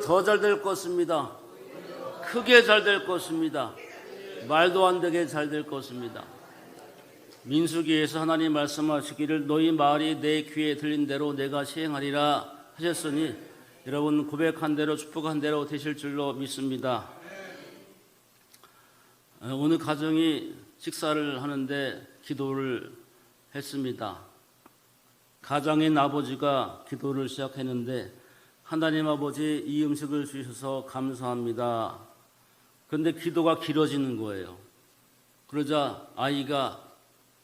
더 잘 될 것입니다. 크게 잘 될 것입니다. 말도 안 되게 잘 될 것입니다. 민수기에서 하나님 말씀하시기를 너희 말이 내 귀에 들린 대로 내가 시행하리라 하셨으니 여러분 고백한 대로 축복한 대로 되실 줄로 믿습니다. 오늘 가정이 식사를 하는데 기도를 했습니다. 가장인 아버지가 기도를 시작했는데 하나님 아버지 이 음식을 주셔서 감사합니다. 그런데 기도가 길어지는 거예요. 그러자 아이가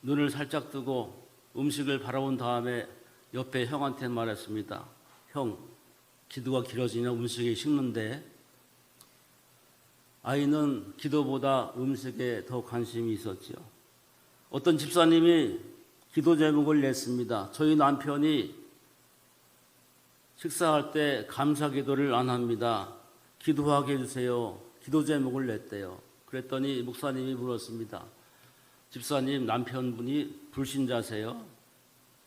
눈을 살짝 뜨고 음식을 바라본 다음에 옆에 형한테 말했습니다. 형, 기도가 길어지냐 음식이 식는데. 아이는 기도보다 음식에 더 관심이 있었죠. 어떤 집사님이 기도 제목을 냈습니다. 저희 남편이 식사할 때 감사 기도를 안 합니다. 기도하게 해주세요. 기도 제목을 냈대요. 그랬더니 목사님이 물었습니다. 집사님, 남편분이 불신자세요?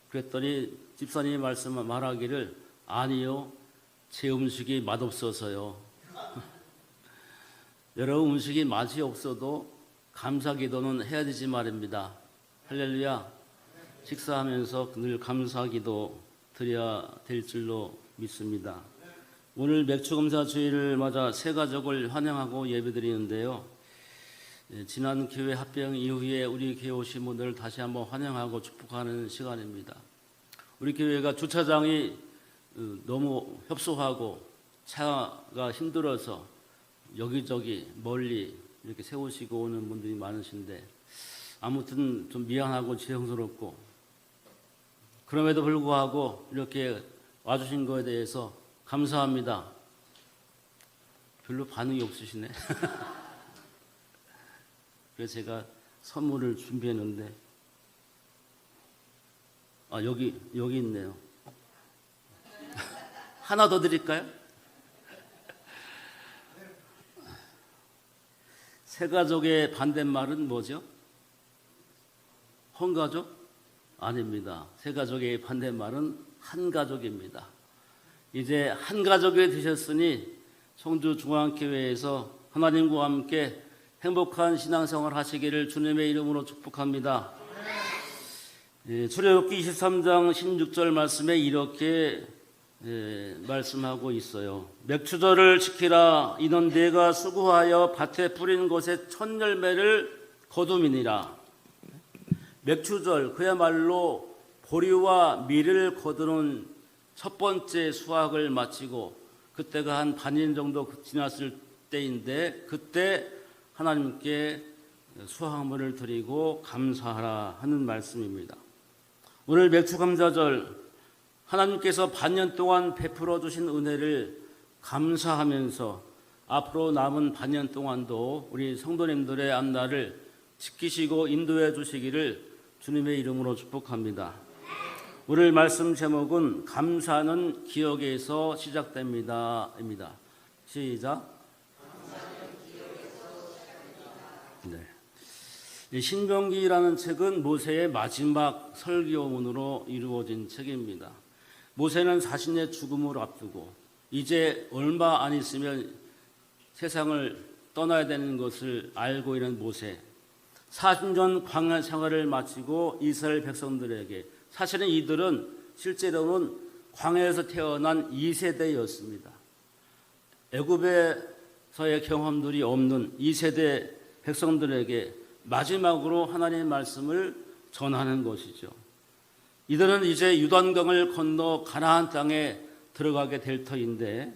그랬더니 집사님이 말하기를 아니요, 제 음식이 맛없어서요. 여러분, 음식이 맛이 없어도 감사 기도는 해야 되지 말입니다. 할렐루야. 식사하면서 늘 감사 기도 드려야 될 줄로 믿습니다. 오늘 맥주검사 주일을 맞아 새 가족을 환영하고 예배드리는데요. 지난 교회 합병 이후에 우리 교회 오신 분들을 다시 한번 환영하고 축복하는 시간입니다. 우리 교회가 주차장이 너무 협소하고 차가 힘들어서 여기저기 멀리 이렇게 세우시고 오는 분들이 많으신데 아무튼 좀 미안하고 죄송스럽고 그럼에도 불구하고 이렇게 와주신 거에 대해서 감사합니다. 별로 반응이 없으시네. 그래서 제가 선물을 준비했는데 여기 있네요. 하나 더 드릴까요? 새 가족의 반대말은 뭐죠? 혼가족? 아닙니다. 새 가족의 반대말은 한 가족입니다. 이제 한 가족이 되셨으니 청주중앙교회에서 하나님과 함께 행복한 신앙생활 하시기를 주님의 이름으로 축복합니다. 출애굽기 23장 16절 말씀에 이렇게 말씀하고 있어요. 맥추절을 지키라. 이는 내가 수고하여 밭에 뿌린 곳에 첫 열매를 거둠이니라. 맥추절, 그야말로 보리와 밀을 거두는 첫 번째 수확을 마치고 그때가 한 반년 정도 지났을 때인데 그때 하나님께 수확물을 드리고 감사하라 하는 말씀입니다. 오늘 맥추감사절, 하나님께서 반년 동안 베풀어 주신 은혜를 감사하면서 앞으로 남은 반년 동안도 우리 성도님들의 앞날을 지키시고 인도해 주시기를 주님의 이름으로 축복합니다. 오늘 말씀 제목은 감사는 기억에서 시작됩니다. 입니다. 시작. 네. 신명기라는 책은 모세의 마지막 설교문으로 이루어진 책입니다. 모세는 자신의 죽음을 앞두고 이제 얼마 안 있으면 세상을 떠나야 되는 것을 알고 있는 모세. 40년 광야 생활을 마치고 이스라엘 백성들에게, 사실은 이들은 실제로는 광야에서 태어난 2세대였습니다. 애굽에서의 경험들이 없는 2세대 백성들에게 마지막으로 하나님의 말씀을 전하는 것이죠. 이들은 이제 요단강을 건너 가나안 땅에 들어가게 될 터인데,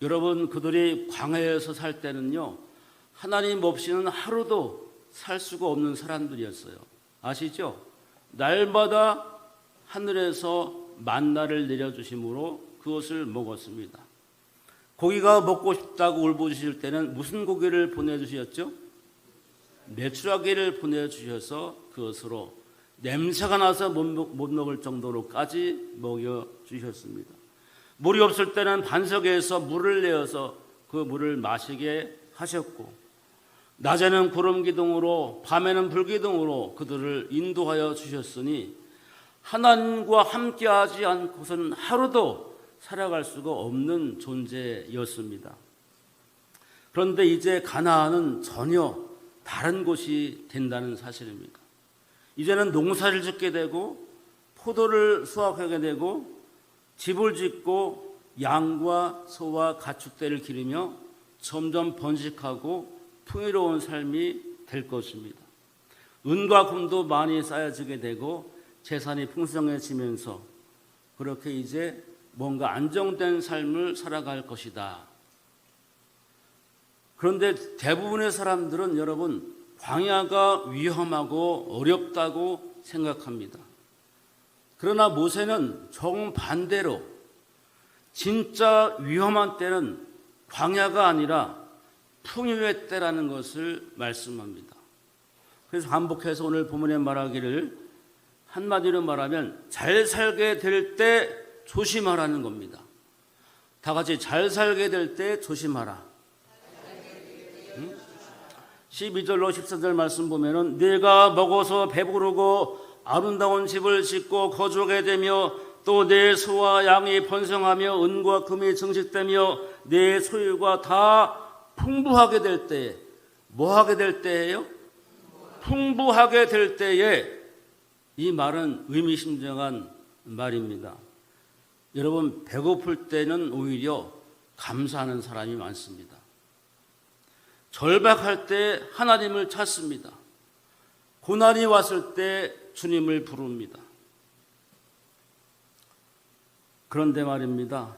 여러분, 그들이 광야에서 살 때는요, 하나님 없이는 하루도 살 수가 없는 사람들이었어요. 아시죠? 날마다 하늘에서 만나를 내려주심으로 그것을 먹었습니다. 고기가 먹고 싶다고 울부짖을 때는 무슨 고기를 보내주셨죠? 메추라기를 보내주셔서 그것으로 냄새가 나서 못 먹을 정도로까지 먹여주셨습니다. 물이 없을 때는 반석에서 물을 내어서 그 물을 마시게 하셨고, 낮에는 구름 기둥으로 밤에는 불 기둥으로 그들을 인도하여 주셨으니 하나님과 함께하지 않고서는 하루도 살아갈 수가 없는 존재였습니다. 그런데 이제 가나안은 전혀 다른 곳이 된다는 사실입니다. 이제는 농사를 짓게 되고 포도를 수확하게 되고 집을 짓고 양과 소와 가축대를 기르며 점점 번식하고 풍요로운 삶이 될 것입니다. 은과 금도 많이 쌓여지게 되고 재산이 풍성해지면서 그렇게 이제 뭔가 안정된 삶을 살아갈 것이다. 그런데 대부분의 사람들은 여러분 광야가 위험하고 어렵다고 생각합니다. 그러나 모세는 정반대로 진짜 위험한 때는 광야가 아니라 풍요의 때라는 것을 말씀합니다. 그래서 반복해서 오늘 본문에 말하기를 한마디로 말하면 잘 살게 될 때 조심하라는 겁니다. 다 같이 잘 살게 될 때 조심하라. 12절로 14절 말씀 보면은 네가 먹어서 배부르고 아름다운 집을 짓고 거주하게 되며 또 내 소와 양이 번성하며 은과 금이 증식되며 내 소유가 다 풍부하게 될 때에 뭐 하게 될 때예요? 풍부하게 될 때에 이 말은 의미심장한 말입니다. 여러분 배고플 때는 오히려 감사하는 사람이 많습니다. 절박할 때 하나님을 찾습니다. 고난이 왔을 때 주님을 부릅니다. 그런데 말입니다.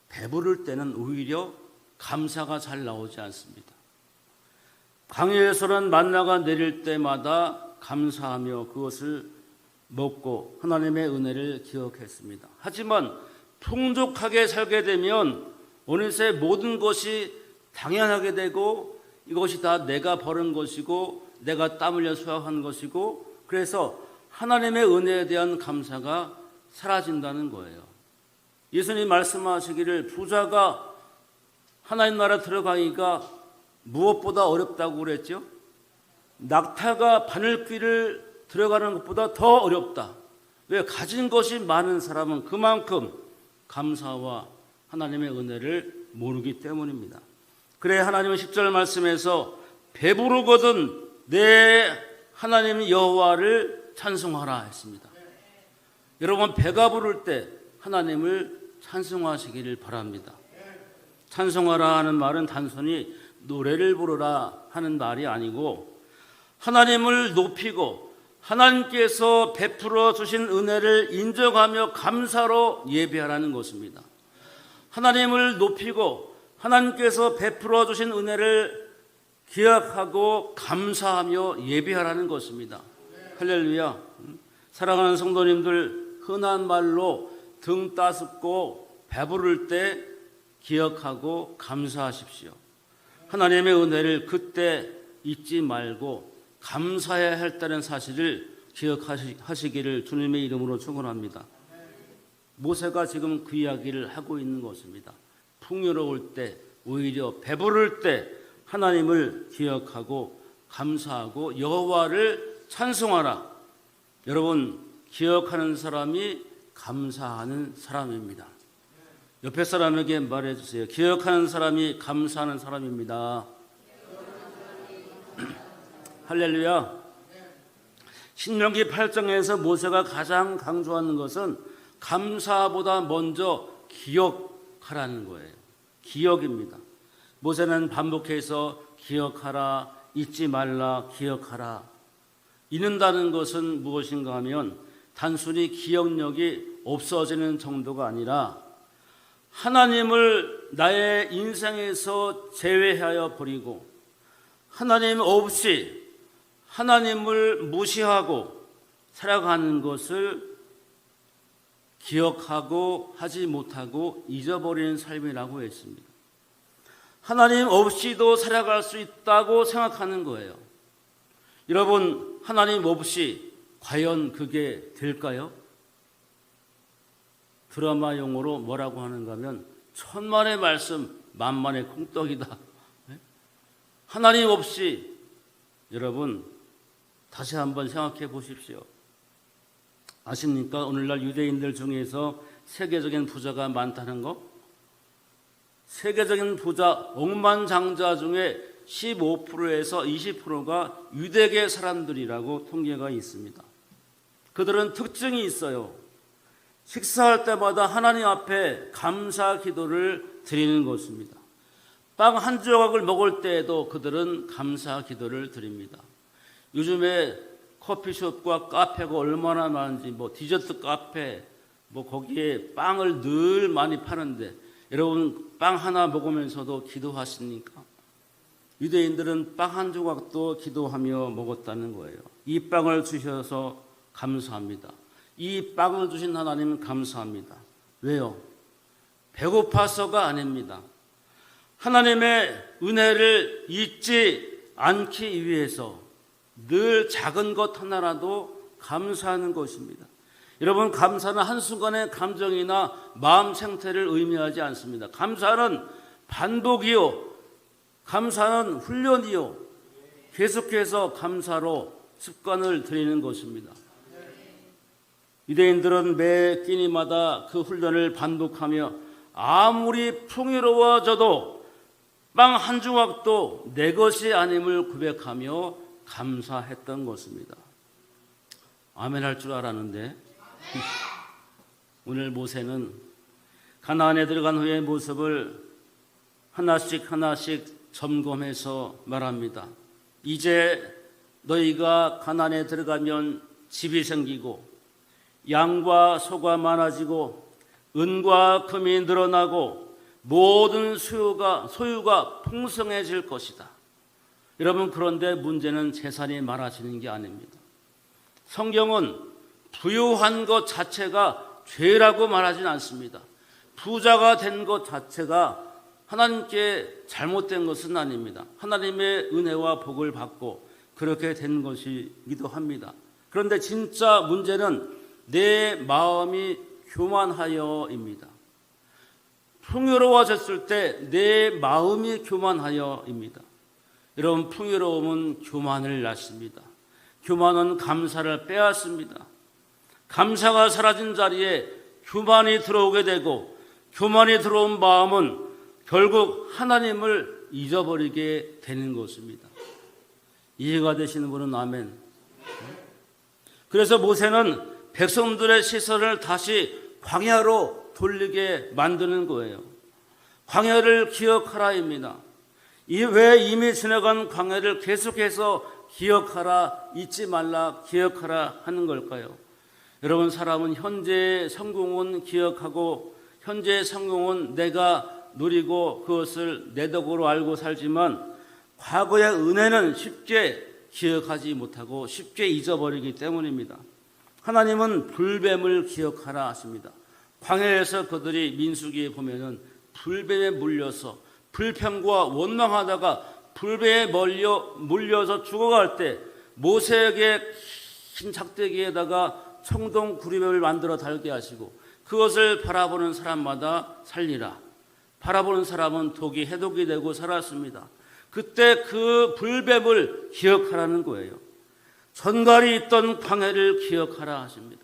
배부를 때는 오히려 감사가 잘 나오지 않습니다. 광야에서는 만나가 내릴 때마다 감사하며 그것을 먹고 하나님의 은혜를 기억했습니다. 하지만 풍족하게 살게 되면 어느새 모든 것이 당연하게 되고 이것이 다 내가 벌은 것이고 내가 땀 흘려 수확한 것이고 그래서 하나님의 은혜에 대한 감사가 사라진다는 거예요. 예수님 말씀하시기를 부자가 하나님 나라 들어가기가 무엇보다 어렵다고 그랬죠? 낙타가 바늘귀를 들어가는 것보다 더 어렵다. 왜? 가진 것이 많은 사람은 그만큼 감사와 하나님의 은혜를 모르기 때문입니다. 그래 하나님은 10절 말씀에서 배부르거든 내 하나님 여호와를 찬송하라 했습니다. 여러분 배가 부를 때 하나님을 찬송하시기를 바랍니다. 찬송하라 하는 말은 단순히 노래를 부르라 하는 말이 아니고 하나님을 높이고 하나님께서 베풀어 주신 은혜를 인정하며 감사로 예배하라는 것입니다. 하나님을 높이고 하나님께서 베풀어 주신 은혜를 기억하고 감사하며 예배하라는 것입니다. 할렐루야. 사랑하는 성도님들, 흔한 말로 등 따숩고 배부를 때 기억하고 감사하십시오. 하나님의 은혜를 그때 잊지 말고 감사해야 했다는 사실을 기억하시기를 주님의 이름으로 축원합니다. 모세가 지금 그 이야기를 하고 있는 것입니다. 풍요로울 때, 오히려 배부를 때 하나님을 기억하고 감사하고 여호와를 찬송하라. 여러분, 기억하는 사람이 감사하는 사람입니다. 옆에 사람에게 말해주세요. 기억하는 사람이 감사하는 사람입니다. 할렐루야. 신명기 8장에서 모세가 가장 강조하는 것은 감사보다 먼저 기억하라는 거예요. 기억입니다. 모세는 반복해서 기억하라, 잊지 말라, 기억하라. 잊는다는 것은 무엇인가 하면 단순히 기억력이 없어지는 정도가 아니라 하나님을 나의 인생에서 제외하여 버리고 하나님 없이 하나님을 무시하고 살아가는 것을 기억하고 하지 못하고 잊어버리는 삶이라고 했습니다. 하나님 없이도 살아갈 수 있다고 생각하는 거예요. 여러분, 하나님 없이 과연 그게 될까요? 드라마 용어로 뭐라고 하는가 하면 천만의 말씀 만만의 콩떡이다. 하나님 없이 여러분 다시 한번 생각해 보십시오. 아십니까? 오늘날 유대인들 중에서 세계적인 부자가 많다는 거? 세계적인 부자 억만장자 중에 15%에서 20%가 유대계 사람들이라고 통계가 있습니다. 그들은 특징이 있어요. 식사할 때마다 하나님 앞에 감사 기도를 드리는 것입니다. 빵 한 조각을 먹을 때에도 그들은 감사 기도를 드립니다. 요즘에 커피숍과 카페가 얼마나 많은지, 디저트 카페, 거기에 빵을 늘 많이 파는데, 여러분 빵 하나 먹으면서도 기도하십니까? 유대인들은 빵 한 조각도 기도하며 먹었다는 거예요. 이 빵을 주셔서 감사합니다. 이 빵을 주신 하나님 감사합니다. 왜요? 배고파서가 아닙니다. 하나님의 은혜를 잊지 않기 위해서 늘 작은 것 하나라도 감사하는 것입니다. 여러분, 감사는 한순간의 감정이나 마음 상태를 의미하지 않습니다. 감사는 반복이요, 감사는 훈련이요, 계속해서 감사로 습관을 들이는 것입니다. 유대인들은 매 끼니마다 그 훈련을 반복하며 아무리 풍요로워져도 빵 한 조각도 내 것이 아님을 고백하며 감사했던 것입니다. 아멘 할 줄 알았는데 오늘 모세는 가나안에 들어간 후의 모습을 하나씩 점검해서 말합니다. 이제 너희가 가나안에 들어가면 집이 생기고 양과 소가 많아지고 은과 금이 늘어나고 모든 소유가 풍성해질 것이다. 여러분, 그런데 문제는 재산이 많아지는 게 아닙니다. 성경은 부유한 것 자체가 죄라고 말하진 않습니다. 부자가 된 것 자체가 하나님께 잘못된 것은 아닙니다. 하나님의 은혜와 복을 받고 그렇게 된 것이기도 합니다. 그런데 진짜 문제는 내 마음이 교만하여입니다. 풍요로워졌을 때 내 마음이 교만하여입니다. 여러분, 풍요로움은 교만을 낳습니다. 교만은 감사를 빼앗습니다. 감사가 사라진 자리에 교만이 들어오게 되고, 교만이 들어온 마음은 결국 하나님을 잊어버리게 되는 것입니다. 이해가 되시는 분은 아멘. 그래서 모세는 백성들의 시선을 다시 광야로 돌리게 만드는 거예요. 광야를 기억하라입니다. 왜 이미 지나간 광야를 계속해서 기억하라, 잊지 말라, 기억하라 하는 걸까요? 여러분, 사람은 현재의 성공은 기억하고 현재의 성공은 내가 누리고 그것을 내 덕으로 알고 살지만 과거의 은혜는 쉽게 기억하지 못하고 쉽게 잊어버리기 때문입니다. 하나님은 불뱀을 기억하라 하십니다. 광야에서 그들이 민수기에 보면은 불뱀에 물려서 불평과 원망하다가 불뱀에 물려서 죽어갈 때 모세에게 긴 작대기에다가 청동 구리뱀을 만들어 달게 하시고 그것을 바라보는 사람마다 살리라. 바라보는 사람은 독이 해독이 되고 살았습니다. 그때 그 불뱀을 기억하라는 거예요. 전갈이 있던 광야를 기억하라 하십니다.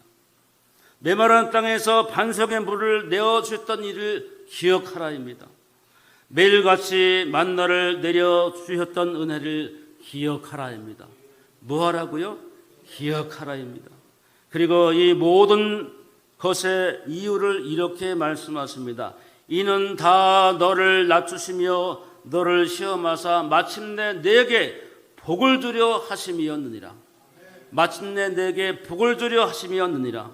메마른 땅에서 반석의 물을 내어주셨던 일을 기억하라입니다. 매일같이 만나를 내려주셨던 은혜를 기억하라입니다. 뭐 하라고요? 기억하라입니다. 그리고 이 모든 것의 이유를 이렇게 말씀하십니다. 이는 다 너를 낮추시며 너를 시험하사 마침내 내게 복을 주려 하심이었느니라. 마침내 내게 복을 주려 하심이었느니라.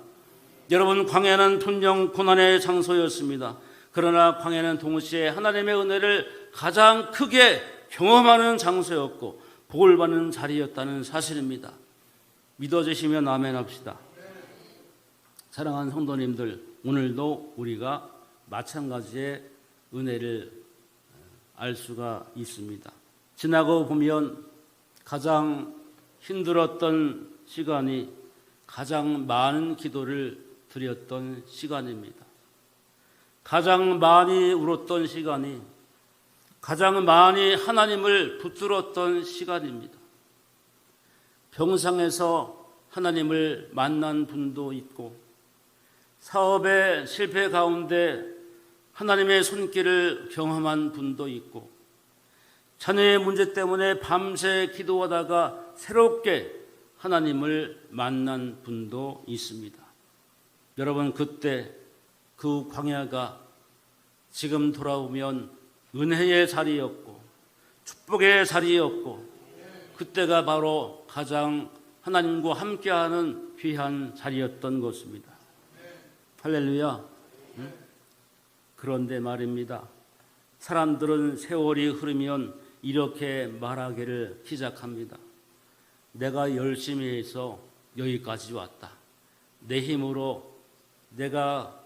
여러분, 광야는 분명 고난의 장소였습니다. 그러나 광야는 동시에 하나님의 은혜를 가장 크게 경험하는 장소였고 복을 받는 자리였다는 사실입니다. 믿어주시면 아멘 합시다. 사랑하는 성도님들, 오늘도 우리가 마찬가지의 은혜를 알 수가 있습니다. 지나고 보면 가장 힘들었던 시간이 가장 많은 기도를 드렸던 시간입니다. 가장 많이 울었던 시간이 가장 많이 하나님을 붙들었던 시간입니다. 병상에서 하나님을 만난 분도 있고 사업의 실패 가운데 하나님의 손길을 경험한 분도 있고, 자녀의 문제 때문에 밤새 기도하다가 새롭게 하나님을 만난 분도 있습니다. 여러분, 그때 그 광야가 지금 돌아오면 은혜의 자리였고 축복의 자리였고, 그때가 바로 가장 하나님과 함께하는 귀한 자리였던 것입니다. 할렐루야. 그런데 말입니다, 사람들은 세월이 흐르면 이렇게 말하기를 시작합니다. 내가 열심히 해서 여기까지 왔다. 내 힘으로, 내가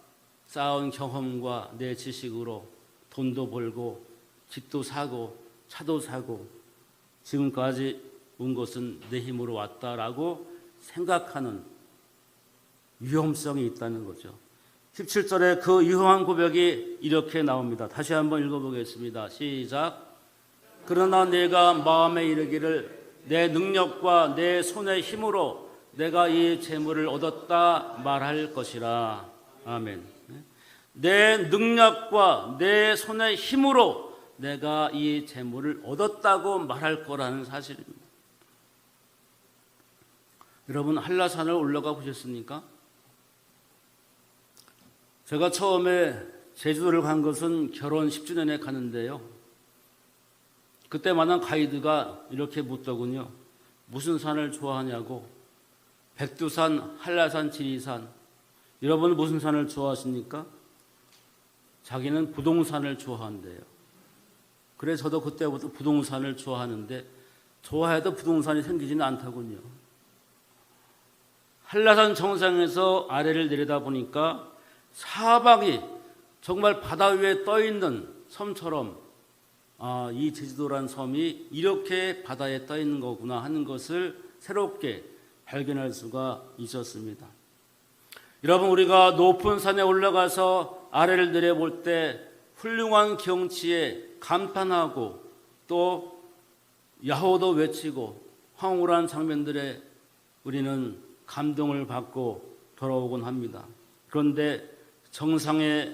쌓은 경험과 내 지식으로 돈도 벌고 집도 사고 차도 사고 지금까지 온 것은 내 힘으로 왔다라고 생각하는 위험성이 있다는 거죠. 17절에 그 유효한 고백이 이렇게 나옵니다. 다시 한번 읽어보겠습니다. 시작. 그러나 내가 마음에 이르기를 내 능력과 내 손의 힘으로 내가 이 재물을 얻었다 말할 것이라. 아멘. 내 능력과 내 손의 힘으로 내가 이 재물을 얻었다고 말할 거라는 사실입니다. 여러분, 한라산을 올라가 보셨습니까? 제가 처음에 제주도를 간 것은 결혼 10주년에 가는데요, 그때마다 가이드가 이렇게 묻더군요. 무슨 산을 좋아하냐고. 백두산, 한라산, 지리산. 여러분 무슨 산을 좋아하십니까? 자기는 부동산을 좋아한대요. 그래서 저도 그때부터 부동산을 좋아하는데, 좋아해도 부동산이 생기지는 않더군요. 한라산 정상에서 아래를 내려다 보니까 사방이 정말 바다 위에 떠 있는 섬처럼, 이 제주도란 섬이 이렇게 바다에 떠 있는 거구나 하는 것을 새롭게 발견할 수가 있었습니다. 여러분, 우리가 높은 산에 올라가서 아래를 내려볼 때 훌륭한 경치에 감탄하고 또 야호도 외치고 황홀한 장면들에 우리는 감동을 받고 돌아오곤 합니다. 그런데 정상에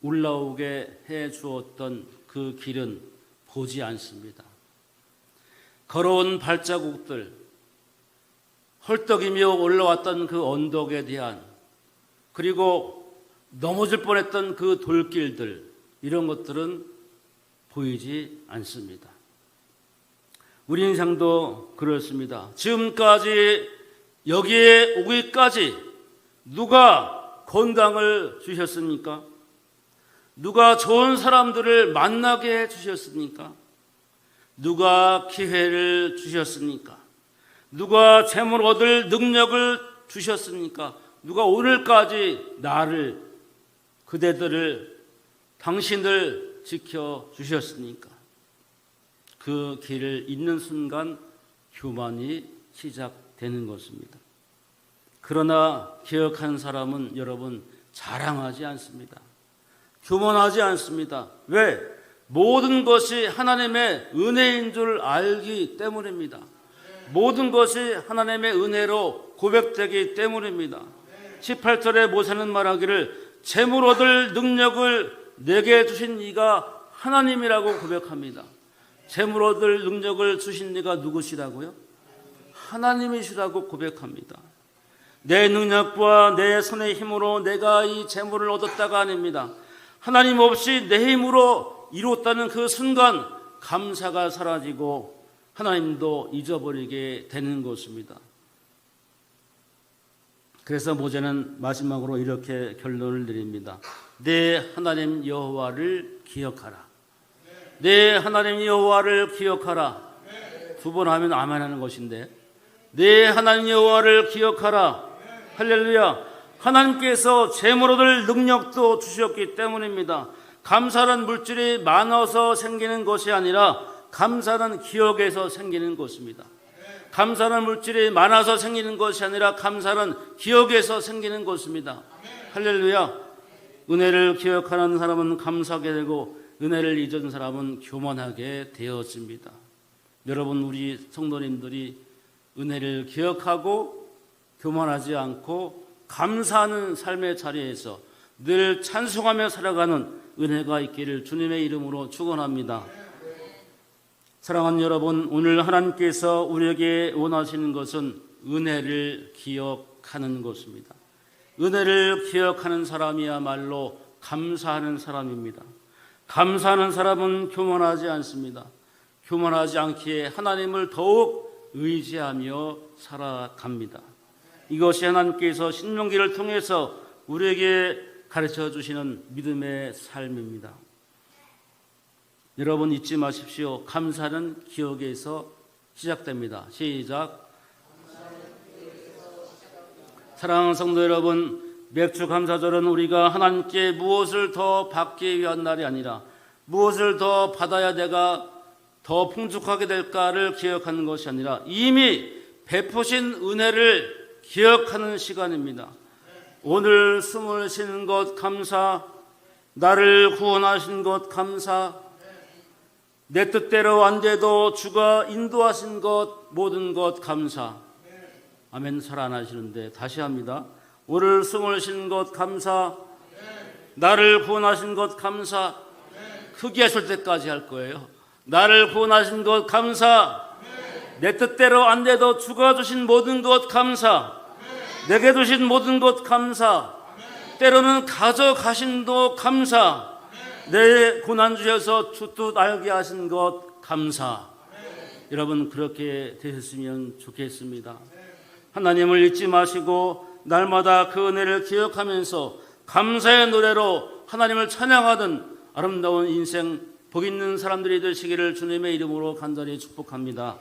올라오게 해 주었던 그 길은 보지 않습니다. 걸어온 발자국들, 헐떡이며 올라왔던 그 언덕에 대한, 그리고 넘어질 뻔했던 그 돌길들, 이런 것들은 보이지 않습니다. 우리 인생도 그렇습니다. 지금까지 여기에 오기까지 누가 건강을 주셨습니까? 누가 좋은 사람들을 만나게 해주셨습니까? 누가 기회를 주셨습니까? 누가 재물 얻을 능력을 주셨습니까? 누가 오늘까지 나를, 그대들을, 당신을 지켜주셨습니까? 그 길을 잇는 순간 교만이 시작되는 것입니다. 그러나 기억한 사람은 여러분 자랑하지 않습니다. 교만하지 않습니다. 왜? 모든 것이 하나님의 은혜인 줄 알기 때문입니다. 모든 것이 하나님의 은혜로 고백되기 때문입니다. 18절에 모세는 말하기를 재물 얻을 능력을 내게 주신 이가 하나님이라고 고백합니다. 재물 얻을 능력을 주신 이가 누구시라고요? 하나님이시라고 고백합니다. 내 능력과 내 손의 힘으로 내가 이 재물을 얻었다가 아닙니다. 하나님 없이 내 힘으로 이뤘다는 그 순간 감사가 사라지고 하나님도 잊어버리게 되는 것입니다. 그래서 모세는 마지막으로 이렇게 결론을 내립니다. 내 하나님 여호와를 기억하라. 내 하나님 여호와를 기억하라. 두 번 하면 아멘 하는 것인데, 내 하나님 여호와를 기억하라. 할렐루야. 하나님께서 재물 얻을 능력도 주셨기 때문입니다. 감사는 물질이 많아서 생기는 것이 아니라 감사는 기억에서 생기는 것입니다. 감사는 물질이 많아서 생기는 것이 아니라 감사는 기억에서 생기는 것입니다. 할렐루야. 은혜를 기억하는 사람은 감사하게 되고 은혜를 잊은 사람은 교만하게 되어집니다. 여러분, 우리 성도님들이 은혜를 기억하고 교만하지 않고 감사하는 삶의 자리에서 늘 찬송하며 살아가는 은혜가 있기를 주님의 이름으로 축원합니다. 사랑하는 여러분, 오늘 하나님께서 우리에게 원하시는 것은 은혜를 기억하는 것입니다. 은혜를 기억하는 사람이야말로 감사하는 사람입니다. 감사하는 사람은 교만하지 않습니다. 교만하지 않기에 하나님을 더욱 의지하며 살아갑니다. 이것이 하나님께서 신명기를 통해서 우리에게 가르쳐 주시는 믿음의 삶입니다. 여러분 잊지 마십시오. 감사는 기억에서 시작됩니다. 시작. 사랑하는 성도 여러분, 맥주 감사절은 우리가 하나님께 무엇을 더 받기 위한 날이 아니라 무엇을 더 받아야 내가 더 풍족하게 될까를 기억하는 것이 아니라 이미 베푸신 은혜를 기억하는 시간입니다. 오늘 숨을 쉬는 것 감사, 나를 구원하신 것 감사, 내 뜻대로 안 돼도 주가 인도하신 것 모든 것 감사. 아멘. 잘 안 하시는데 다시 합니다. 오늘 숨을 쉬는 것 감사, 나를 구원하신 것 감사. 크게 하실 때까지 할 거예요. 나를 구원하신 것 감사, 내 뜻대로 안 돼도 주가 주신 모든 것 감사, 내게 주신 모든 것 감사, 때로는 가져가신도 감사, 내 고난 주셔서 주 뜻 알게 하신 것 감사. 여러분 그렇게 되셨으면 좋겠습니다. 하나님을 잊지 마시고 날마다 그 은혜를 기억하면서 감사의 노래로 하나님을 찬양하던 아름다운 인생 복 있는 사람들이 되시기를 주님의 이름으로 간절히 축복합니다.